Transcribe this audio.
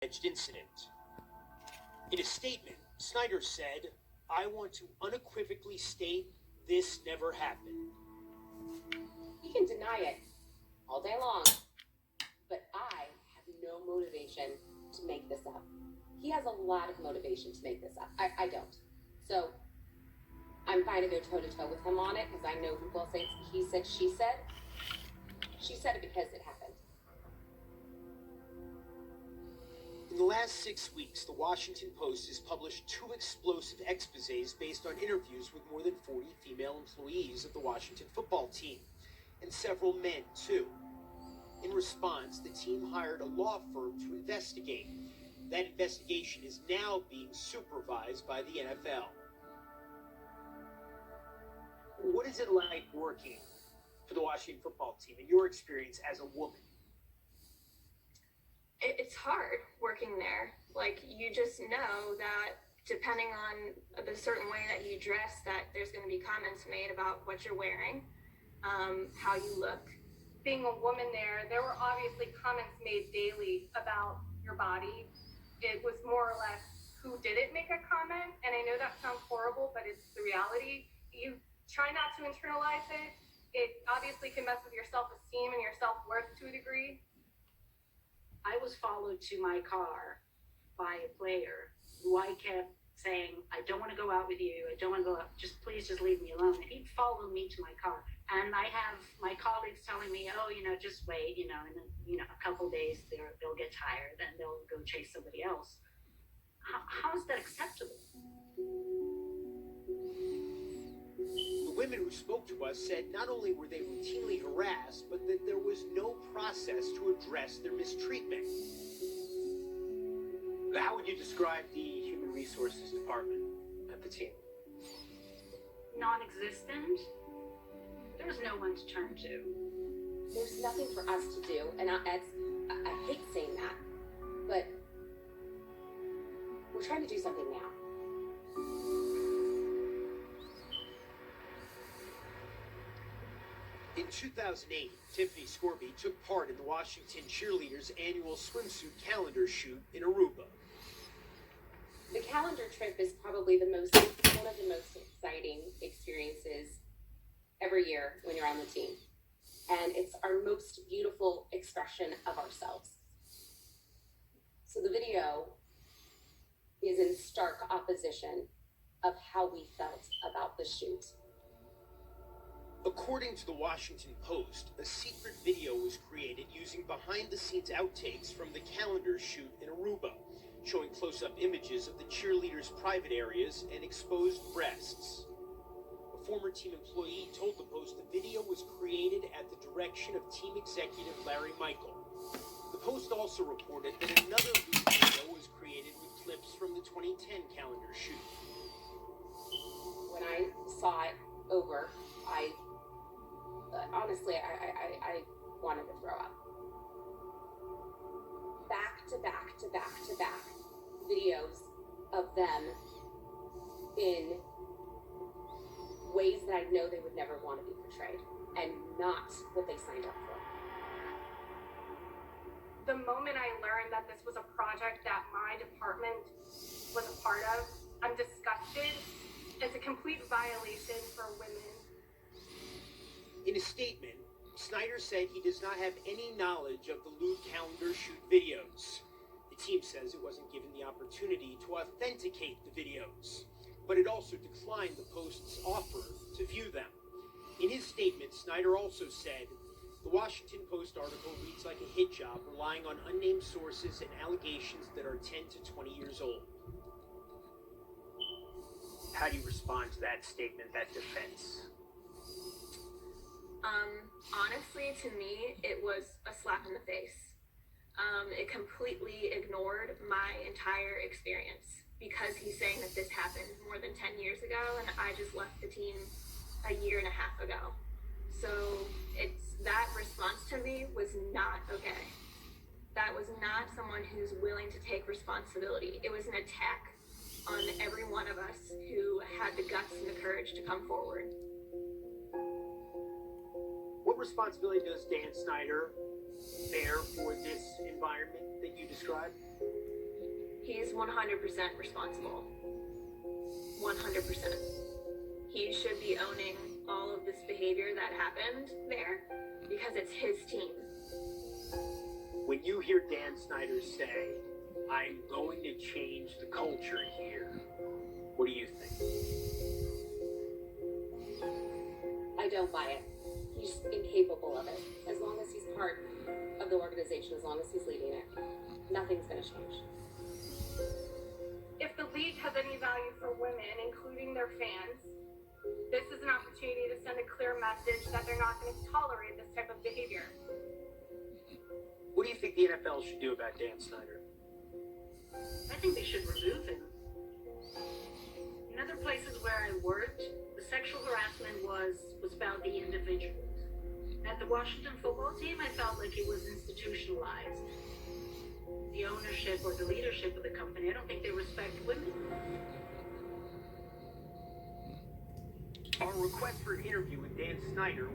alleged incident. In a statement, Snyder said, "I want to unequivocally state this never happened." He can deny it all day long, but I have no motivation to make this up. He has a lot of motivation to make this up. I don't. So I'm fine to go toe-to-toe with him on it because I know people say he said, she said. She said it because it happened. In the last 6 weeks, the Washington Post has published 2 explosive exposés based on interviews with more than 40 female employees of the Washington football team, and several men, too. In response, the team hired a law firm to investigate. That investigation is now being supervised by the NFL. What is it like working for the Washington football team, in your experience as a woman? It's hard working there. Like, you just know that depending on the certain way that you dress, that there's going to be comments made about what you're wearing, how you look. Being a woman there were obviously comments made daily about your body. It was more or less who didn't make a comment, and I know that sounds horrible, but it's the reality. You try not to internalize it. It obviously can mess with your self-esteem and your self-worth to a degree. I was followed to my car by a player who I kept saying, "I don't want to go out with you. I don't want to go out. Please just leave me alone." And he'd follow me to my car. And I have my colleagues telling me, "Oh, just wait, and then, a couple days they'll get tired and they'll go chase somebody else." How is that acceptable? The women who spoke to us said not only were they routinely harassed, but that there was no process to address their mistreatment. How would you describe the human resources department at the team? Non-existent. There's no one to turn to. There's nothing for us to do, and I hate saying that, but we're trying to do something now. In 2008, Tiffany Scorby took part in the Washington cheerleaders' annual swimsuit calendar shoot in Aruba. The calendar trip is probably one of the most exciting experiences every year when you're on the team. And it's our most beautiful expression of ourselves. So the video is in stark opposition of how we felt about the shoot. According to the Washington Post, a secret video was created using behind-the-scenes outtakes from the calendar shoot in Aruba, showing close-up images of the cheerleaders' private areas and exposed breasts. A former team employee told the Post the video was created at the direction of team executive Larry Michael. The Post also reported that another loose video was created with clips from the 2010 calendar shoot. When I saw it over, honestly, I wanted to throw up. Back to back to back to back videos of them in ways that I know they would never want to be portrayed, and not what they signed up for. The moment I learned that this was a project that my department was a part of, I'm disgusted. It's a complete violation for women. In a statement, Snyder said he does not have any knowledge of the lewd calendar shoot videos. The team says it wasn't given the opportunity to authenticate the videos, but it also declined the Post's offer to view them. In his statement, Snyder also said, "The Washington Post article reads like a hit job, relying on unnamed sources and allegations that are 10 to 20 years old." How do you respond to that statement, that defense? Honestly, to me, it was a slap in the face. It completely ignored my entire experience because he's saying that this happened more than 10 years ago, and I just left the team a year and a half ago. So that response to me was not okay. That was not someone who's willing to take responsibility. It was an attack on every one of us who had the guts and the courage to come forward. What responsibility does Dan Snyder bear for this environment that you described? He's 100% responsible. 100%. He should be owning all of this behavior that happened there because it's his team. When you hear Dan Snyder say, "I'm going to change the culture here," what do you think? I don't buy it. He's incapable of it. As long as he's part of the organization, as long as he's leading it, nothing's going to change. If the league has any value for women, including their fans, this is an opportunity to send a clear message that they're not going to tolerate this type of behavior. What do you think the NFL should do about Dan Snyder? I think they should remove him. In other places where I worked, the sexual harassment was about the individuals. At the Washington football team, I felt like it was institutionalized. The ownership or the leadership of the company, I don't think they respect women. Our request for an interview with Dan Snyder